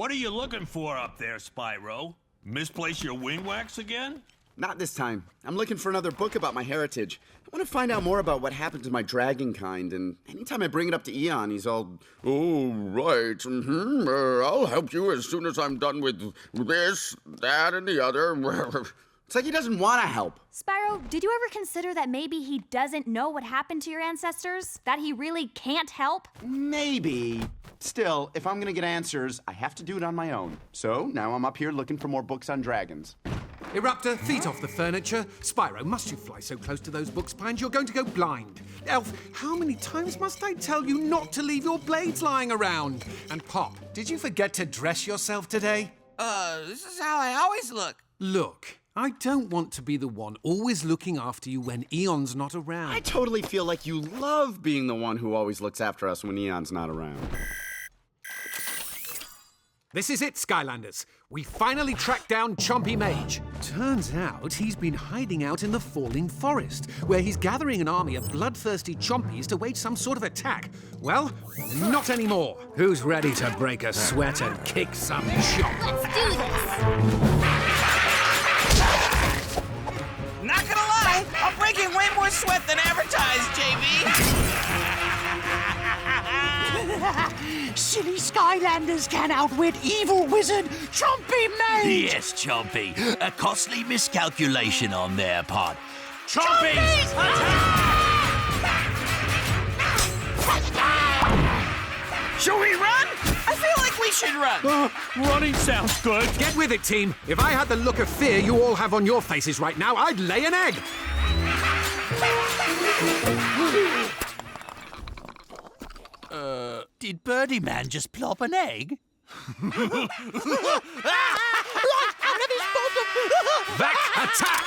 What are you looking for up there, Spyro? Misplace your wing wax again? Not this time. I'm looking for another book about my heritage. I want to find out more about what happened to my dragon kind, and anytime I bring it up to Eon, he's all, "Oh, right, I'll help you as soon as I'm done with this, that, and the other." It's like he doesn't want to help. Spyro, did you ever consider that maybe he doesn't know what happened to your ancestors? That he really can't help? Maybe. Still, if I'm gonna get answers, I have to do it on my own. So now I'm up here looking for more books on dragons. Eruptor, feet off the furniture. Spyro, must you fly so close to those book spines? You're going to go blind. Elf, how many times must I tell you not to leave your blades lying around? And Pop, did you forget to dress yourself today? This is how I always look. Look, I don't want to be the one always looking after you when Eon's not around. I totally feel like you love being the one who always looks after us when Eon's not around. This is it, Skylanders. We finally tracked down Chompy Mage. Turns out he's been hiding out in the falling forest, where he's gathering an army of bloodthirsty Chompies to wage some sort of attack. Well, not anymore. Who's ready to break a sweat and kick some chomp? Let's do this! Not gonna lie, I'm breaking way more sweat than advertised, JV. Silly Skylanders can outwit evil wizard Chompy Mage! Yes, Chompy. A costly miscalculation on their part. Chompies! Should we run? I feel like we should run. Running sounds good. Get with it, team. If I had the look of fear you all have on your faces right now, I'd lay an egg. Did Birdie Man just plop an egg? Right out of his bottom! Vac, attack!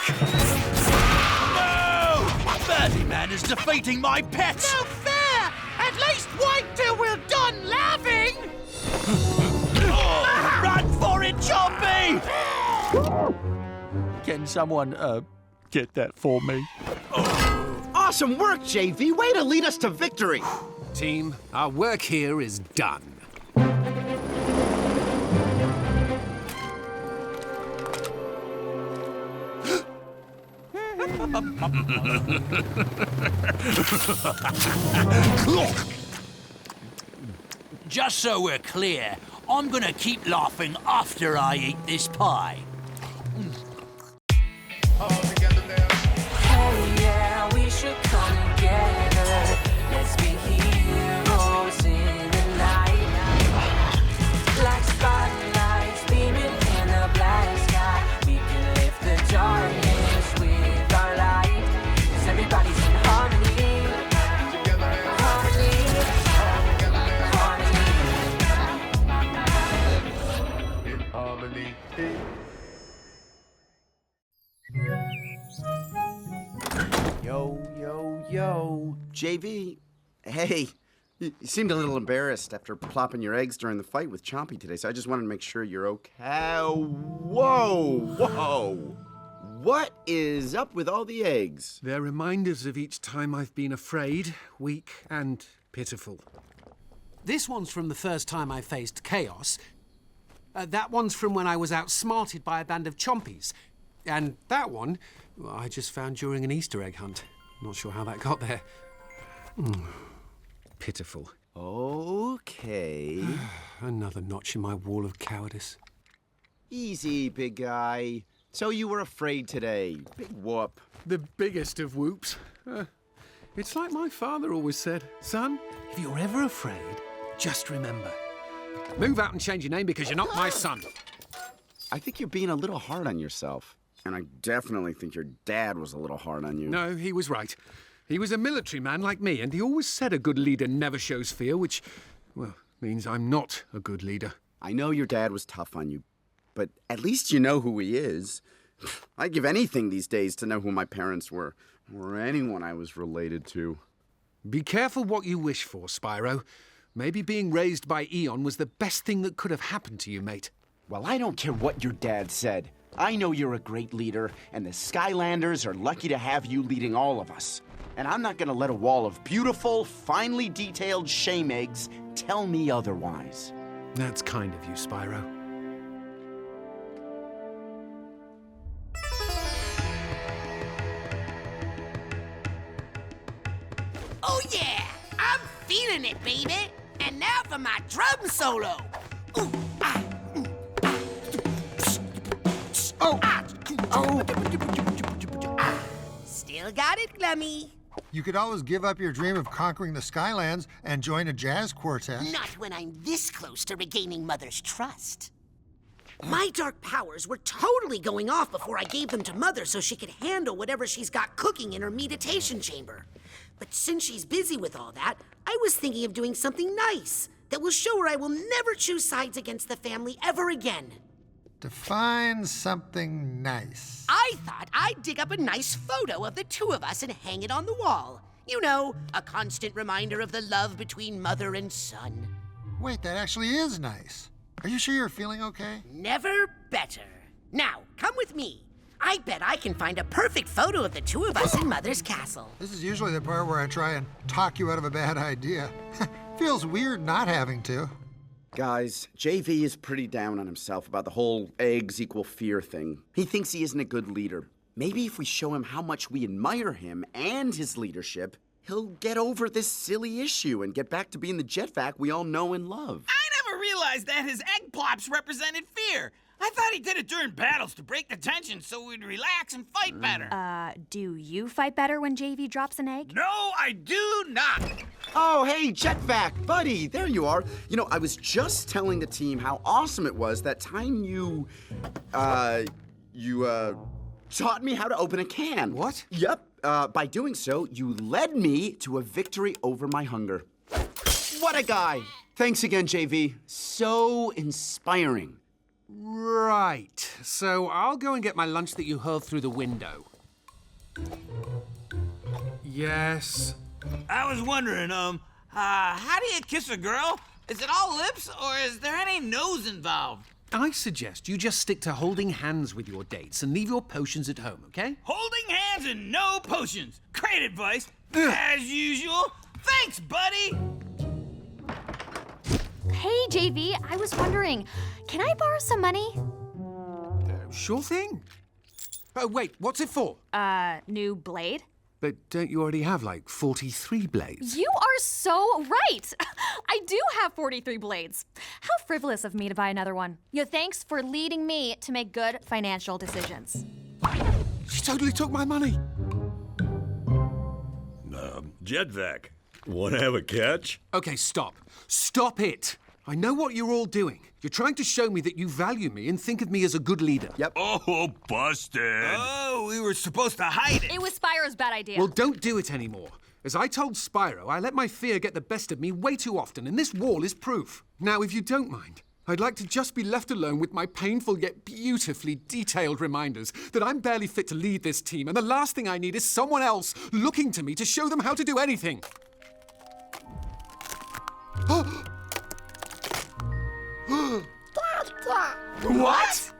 No! Birdie Man is defeating my pets! No fair! At least wait till we're done laughing! Oh, run for it, Chompy! Can someone, get that for me? Awesome work, JV. Way to lead us to victory. Team, our work here is done. Just so we're clear, I'm gonna keep laughing after I eat this pie. Hey, yeah, we should come together. Let's be heroes in the night. Black spotlights beaming in the black sky. We can lift the darkness with our light. 'Cause everybody's in harmony. Harmony. Yo. JV, hey, you seemed a little embarrassed after plopping your eggs during the fight with Chompy today, so I just wanted to make sure you're okay. Whoa! What is up with all the eggs? They're reminders of each time I've been afraid, weak, and pitiful. This one's from the first time I faced Chaos. That one's from when I was outsmarted by a band of Chompies. And that one, I just found during an Easter egg hunt. Not sure how that got there. Pitiful. Okay. Another notch in my wall of cowardice. Easy, big guy. So you were afraid today. Big whoop. The biggest of whoops. It's like my father always said, son, if you're ever afraid, just remember. Move out and change your name because you're not my son. I think you're being a little hard on yourself. And I definitely think your dad was a little hard on you. No, he was right. He was a military man like me, and he always said a good leader never shows fear, which, well, means I'm not a good leader. I know your dad was tough on you, but at least you know who he is. I'd give anything these days to know who my parents were, or anyone I was related to. Be careful what you wish for, Spyro. Maybe being raised by Eon was the best thing that could have happened to you, mate. Well, I don't care what your dad said. I know you're a great leader, and the Skylanders are lucky to have you leading all of us. And I'm not gonna let a wall of beautiful, finely detailed shame eggs tell me otherwise. That's kind of you, Spyro. Oh yeah, I'm feeling it, baby. And now for my drum solo. Ooh, ah, ah. Oh, ah, oh. Ah. Still got it, Glummy. You could always give up your dream of conquering the Skylands and join a jazz quartet. Not when I'm this close to regaining Mother's trust. My dark powers were totally going off before I gave them to Mother so she could handle whatever she's got cooking in her meditation chamber. But since she's busy with all that, I was thinking of doing something nice that will show her I will never choose sides against the family ever again. Define something nice. I thought I'd dig up a nice photo of the two of us and hang it on the wall. You know, a constant reminder of the love between mother and son. Wait, that actually is nice. Are you sure you're feeling okay? Never better. Now, come with me. I bet I can find a perfect photo of the two of us in Mother's castle. This is usually the part where I try and talk you out of a bad idea. Feels weird not having to. Guys, JV is pretty down on himself about the whole eggs equal fear thing. He thinks he isn't a good leader. Maybe if we show him how much we admire him and his leadership, he'll get over this silly issue and get back to being the Jet-Vac we all know and love. I never realized that his egg plops represented fear. I thought he did it during battles to break the tension so we'd relax and fight better. Do you fight better when JV drops an egg? No, I do not. Oh, hey, Jet-Vac, buddy, there you are. You know, I was just telling the team how awesome it was that time you taught me how to open a can. What? Yep. By doing so, you led me to a victory over my hunger. What a guy. Thanks again, JV. So inspiring. Right. So I'll go and get my lunch that you hurled through the window. Yes. I was wondering, how do you kiss a girl? Is it all lips, or is there any nose involved? I suggest you just stick to holding hands with your dates and leave your potions at home, okay? Holding hands and no potions. Great advice. As usual. Thanks, buddy. Hey, JV, I was wondering, can I borrow some money? Sure thing. Oh, wait, what's it for? New blade? But don't you already have, like, 43 blades? You are so right! I do have 43 blades. How frivolous of me to buy another one. Thanks for leading me to make good financial decisions. She totally took my money. Jet-Vac, wanna have a catch? Okay, stop. Stop it. I know what you're all doing. You're trying to show me that you value me and think of me as a good leader. Yep. Oh, busted. Oh, we were supposed to hide it. It was Spyro's bad idea. Well, don't do it anymore. As I told Spyro, I let my fear get the best of me way too often, and this wall is proof. Now, if you don't mind, I'd like to just be left alone with my painful yet beautifully detailed reminders that I'm barely fit to lead this team, and the last thing I need is someone else looking to me to show them how to do anything. What?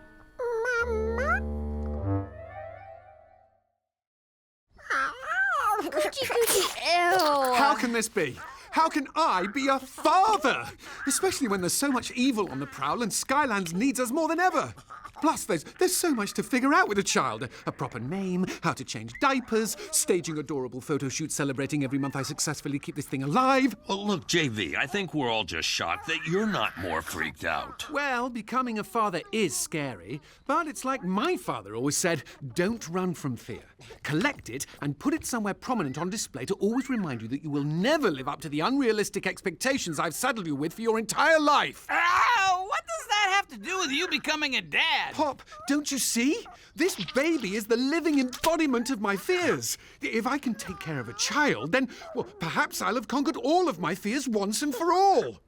Coochie coochie, ew. How can this be? How can I be a father? Especially when there's so much evil on the prowl and Skylands needs us more than ever. Plus, there's so much to figure out with a child. A proper name, how to change diapers, staging adorable photo shoots celebrating every month I successfully keep this thing alive. Well, look, JV, I think we're all just shocked that you're not more freaked out. Well, becoming a father is scary, but it's like my father always said, don't run from fear. Collect it and put it somewhere prominent on display to always remind you that you will never live up to the unrealistic expectations I've saddled you with for your entire life. Ow! What does that have to do with you becoming a dad? Pop, don't you see? This baby is the living embodiment of my fears. If I can take care of a child, then, well, perhaps I'll have conquered all of my fears once and for all.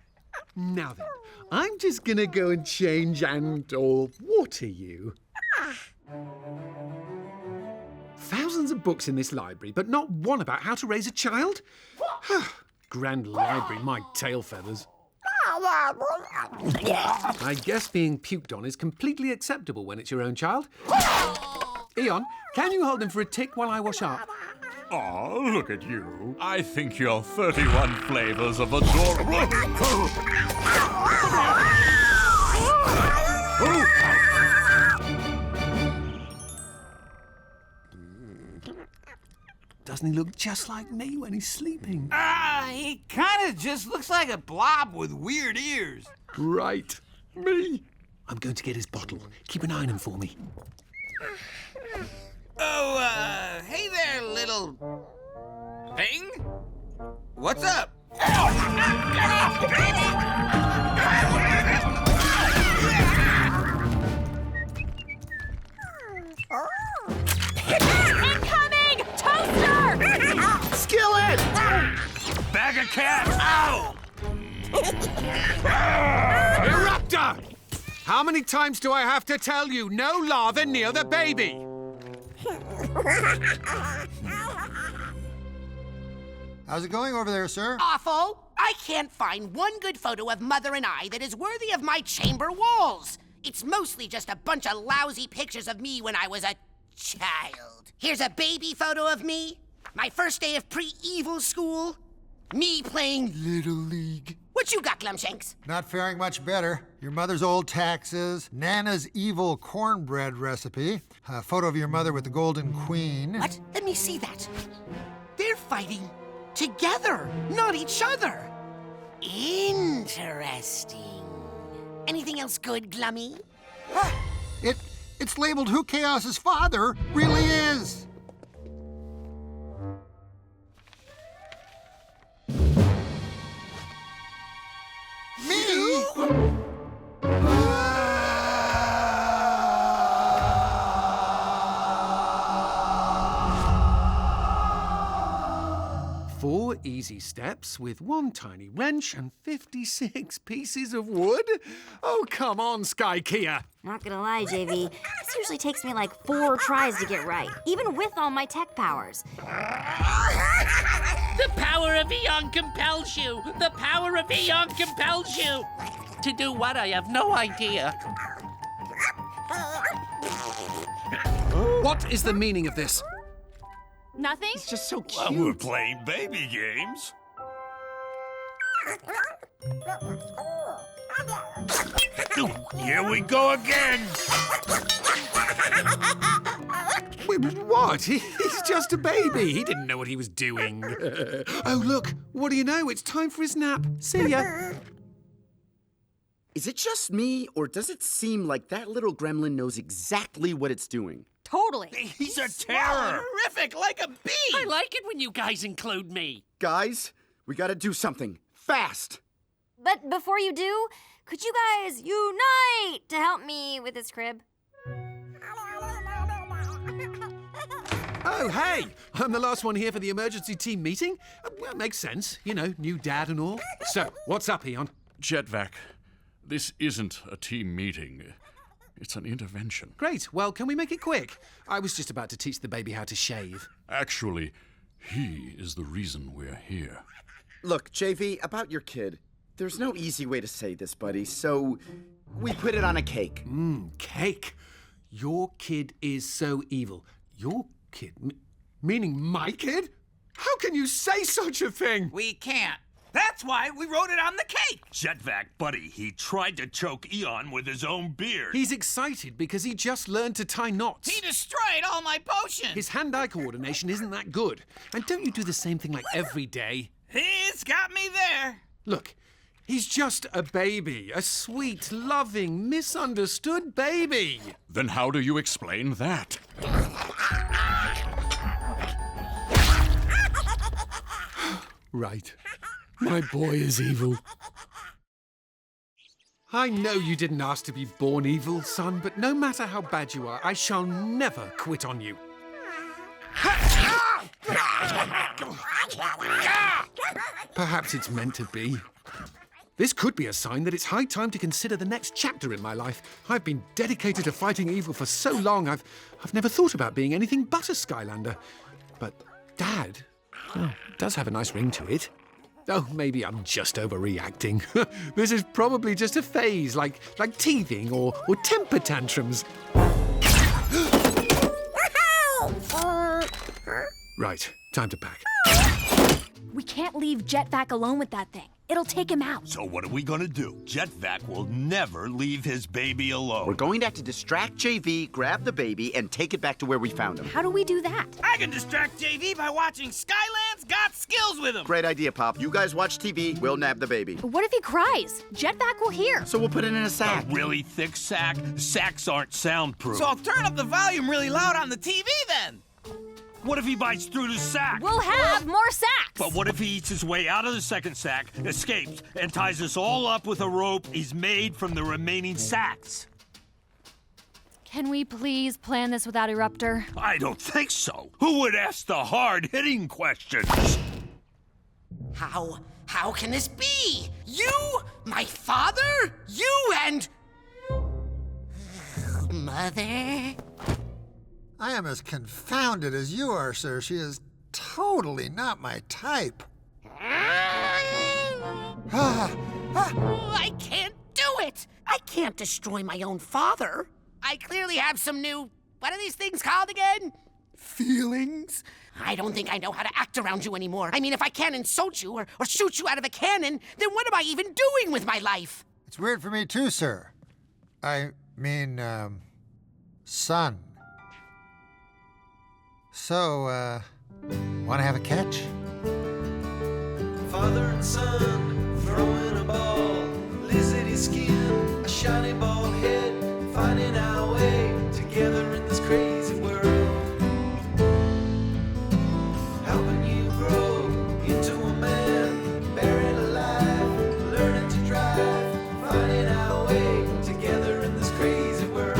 Now then, I'm just gonna go and change and, or water you. Thousands of books in this library, but not one about how to raise a child? Grand library, my tail feathers. I guess being puked on is completely acceptable when it's your own child. Eon, can you hold him for a tick while I wash up? Oh, look at you. I think you're 31 flavors of adorable. Doesn't he look just like me when he's sleeping? He kind of just looks like a blob with weird ears. Right. Me. I'm going to get his bottle. Keep an eye on him for me. Oh, hey there, little thing. What's up? Incoming! Toaster! Skillet! Bag of cats! Ow! Eruptor! How many times do I have to tell you, no lava near the baby? How's it going over there, sir? Awful. I can't find one good photo of Mother and I that is worthy of my chamber walls. It's mostly just a bunch of lousy pictures of me when I was a child. Here's a baby photo of me, my first day of pre-evil school, me playing Little League. What you got, Glumshanks? Not faring much better. Your mother's old taxes, Nana's evil cornbread recipe, a photo of your mother with the Golden Queen. What? Let me see that. They're fighting together, not each other. Interesting. Anything else good, Glummy? It's labeled who Chaos's father really is. Me? 4 easy steps with 1 tiny wrench and 56 pieces of wood? Oh, come on, Sky Kia. Not gonna lie, JV, this usually takes me like 4 tries to get right, even with all my tech powers. The power of Eon compels you! The power of Eon compels you! To do what? I have no idea. What is the meaning of this? Nothing? It's just so Well, cute. we're playing baby games. Here we go again. Wait, what? He's just a baby. He didn't know what he was doing. Oh, look. What do you know? It's time for his nap. See ya. Is it just me, or does it seem like that little gremlin knows exactly what it's doing? Totally. He's a terror. Horrific, like a bee. I like it when you guys include me. Guys, we gotta do something. Fast! But before you do, could you guys unite to help me with this crib? Oh, hey. I'm the last one here for the emergency team meeting. Well, makes sense. You know, new dad and all. So, what's up, Eon? Jet-Vac, this isn't a team meeting. It's an intervention. Great. Well, can we make it quick? I was just about to teach the baby how to shave. Actually, he is the reason we're here. Look, JV, about your kid. There's no easy way to say this, buddy, so we put it on a cake. Cake. Your kid is so evil. Your kid? Meaning my kid? How can you say such a thing? We can't. That's why we wrote it on the cake. Jet-Vac, buddy, he tried to choke Eon with his own beard. He's excited because he just learned to tie knots. He destroyed all my potions. His hand-eye coordination isn't that good. And don't you do the same thing like every day? He's got me there. Look, he's just a baby. A sweet, loving, misunderstood baby. Then how do you explain that? Right. My boy is evil. I know you didn't ask to be born evil, son, but no matter how bad you are, I shall never quit on you. Perhaps it's meant to be. This could be a sign that it's high time to consider the next chapter in my life. I've been dedicated to fighting evil for so long, I've never thought about being anything but a Skylander. But Dad, does have a nice ring to it. Oh, maybe I'm just overreacting. This is probably just a phase, like teething or temper tantrums. Right, time to pack. We can't leave Jet-Vac alone with that thing. It'll take him out. So what are we gonna do? Jet-Vac will never leave his baby alone. We're going to have to distract JV, grab the baby, and take it back to where we found him. How do we do that? I can distract JV by watching Skylanders Got Skills with him. Great idea, Pop. You guys watch TV, we'll nab the baby. What if he cries? Jet-Vac will hear. So we'll put it in a sack. A really thick sack? Sacks aren't soundproof. So I'll turn up the volume really loud on the TV then. What if he bites through the sack? We'll have more sacks. But what if he eats his way out of the second sack, escapes, and ties us all up with a rope he's made from the remaining sacks? Can we please plan this without Eruptor? I don't think so. Who would ask the hard-hitting questions? How can this be? You, my father, you and... Mother? I am as confounded as you are, sir. She is totally not my type. I can't do it! I can't destroy my own father. I clearly have some new... What are these things called again? Feelings? I don't think I know how to act around you anymore. I mean, if I can't insult you or shoot you out of a cannon, then what am I even doing with my life? It's weird for me too, sir. I mean, son. So, wanna have a catch? Father and son throwing a ball, lizardy skin, a shiny bald head, finding our way together in this crazy world. Helping you grow into a man, buried alive, learning to drive, finding our way together in this crazy world.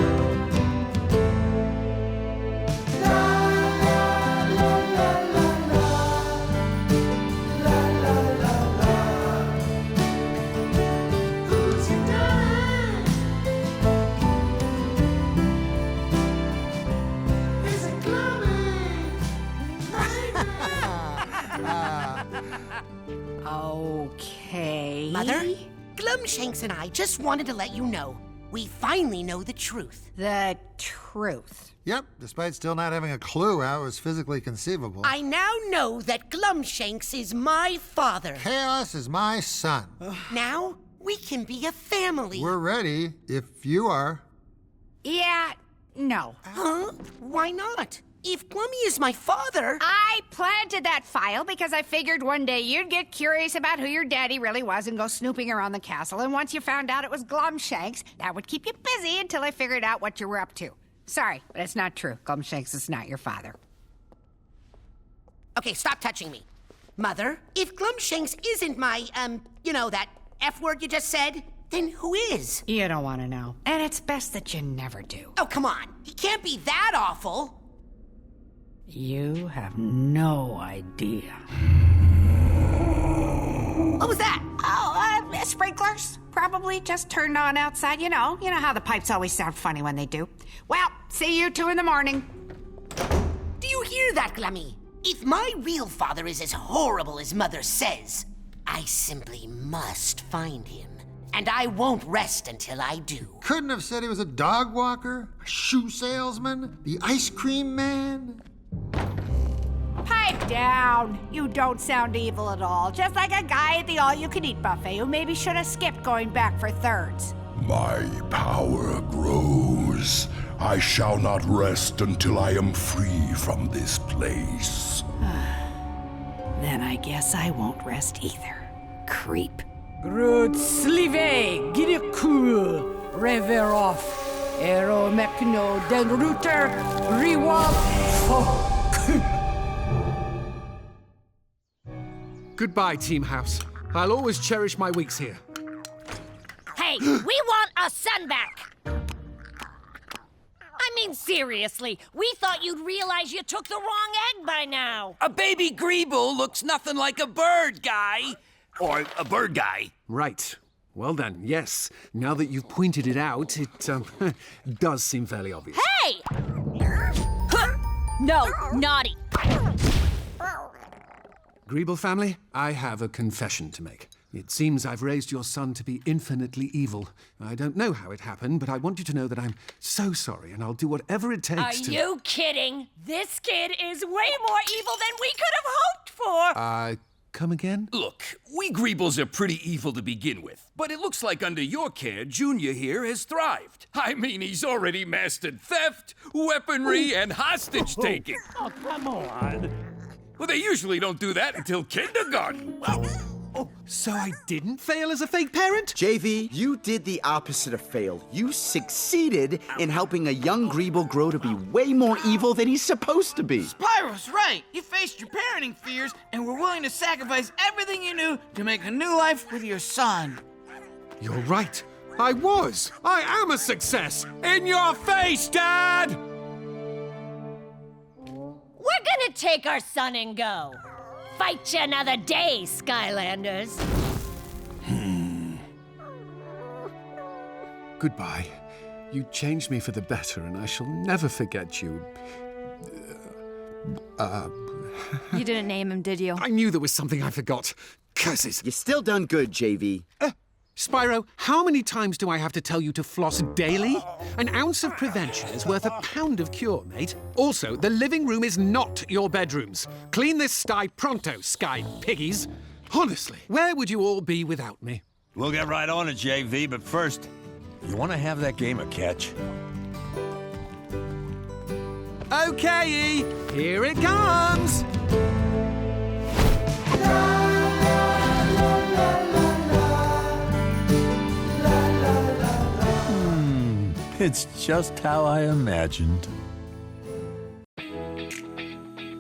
Okay. Mother, Glumshanks and I just wanted to let you know. We finally know the truth. The truth. Yep, despite still not having a clue how it was physically conceivable. I now know that Glumshanks is my father. Chaos is my son. Now we can be a family. We're ready if you are. Yeah, no. Huh? Why not? If Glummy is my father... I planted that file because I figured one day you'd get curious about who your daddy really was and go snooping around the castle, and once you found out it was Glumshanks, that would keep you busy until I figured out what you were up to. Sorry, but it's not true. Glumshanks is not your father. Okay, stop touching me. Mother, if Glumshanks isn't my, that F word you just said, then who is? You don't want to know. And it's best that you never do. Oh, come on. He can't be that awful. You have no idea. What was that? Oh, sprinklers. Probably just turned on outside. You know how the pipes always sound funny when they do. Well, see you 2 in the morning. Do you hear that, Glummy? If my real father is as horrible as Mother says, I simply must find him. And I won't rest until I do. Couldn't have said he was a dog walker, a shoe salesman, the ice cream man. Pipe down. You don't sound evil at all. Just like a guy at the all-you-can-eat buffet who maybe should have skipped going back for thirds. My power grows. I shall not rest until I am free from this place. Then I guess I won't rest either. Creep. Grutzlive, Gidekur, Reveroff, Ero Mekno, Den Ruter, Rewalk, Goodbye, Team House. I'll always cherish my weeks here. Hey, we want our son back! I mean, seriously, we thought you'd realize you took the wrong egg by now. A baby greeble looks nothing like a bird guy. Or a bird guy. Right. Well then, yes. Now that you've pointed it out, it does seem fairly obvious. Hey! No, naughty. Greeble family, I have a confession to make. It seems I've raised your son to be infinitely evil. I don't know how it happened, but I want you to know that I'm so sorry, and I'll do whatever it takes to... Are you kidding? This kid is way more evil than we could have hoped for! Come again? Look, we greebles are pretty evil to begin with, but it looks like under your care, Junior here has thrived. I mean, he's already mastered theft, weaponry, and hostage-taking. Oh, come on. Well, they usually don't do that until kindergarten. So I didn't fail as a fake parent? JV, you did the opposite of fail. You succeeded in helping a young greeble grow to be way more evil than he's supposed to be. Spyro's right. You faced your parenting fears and were willing to sacrifice everything you knew to make a new life with your son. You're right. I was. I am a success. In your face, Dad! We're gonna take our son and go. Fight you another day, Skylanders. Goodbye. You changed me for the better, and I shall never forget you. You didn't name him, did you? I knew there was something I forgot. Curses. You still done good, JV. Spyro, how many times do I have to tell you to floss daily? An ounce of prevention is worth a pound of cure, mate. Also, the living room is not your bedrooms. Clean this sty pronto, Sky Piggies. Honestly, where would you all be without me? We'll get right on it, JV, but first, you want to have that game of catch? Okay, E, here it comes! It's just how I imagined.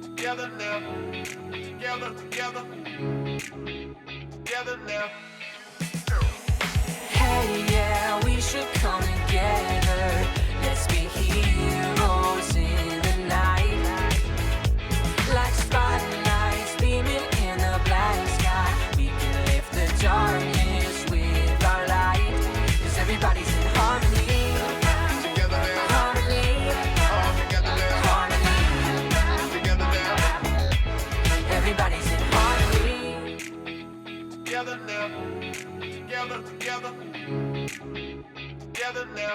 Together now, together now. Hey, yeah, we should come together. Let's be heroes in the night. Like spotlights beaming in the black sky. We can lift the darkness with our light. 'Cause everybody's in harmony. Together now. Harmony. All together now. Harmony. Together now. Everybody's in harmony. Together now. Together now.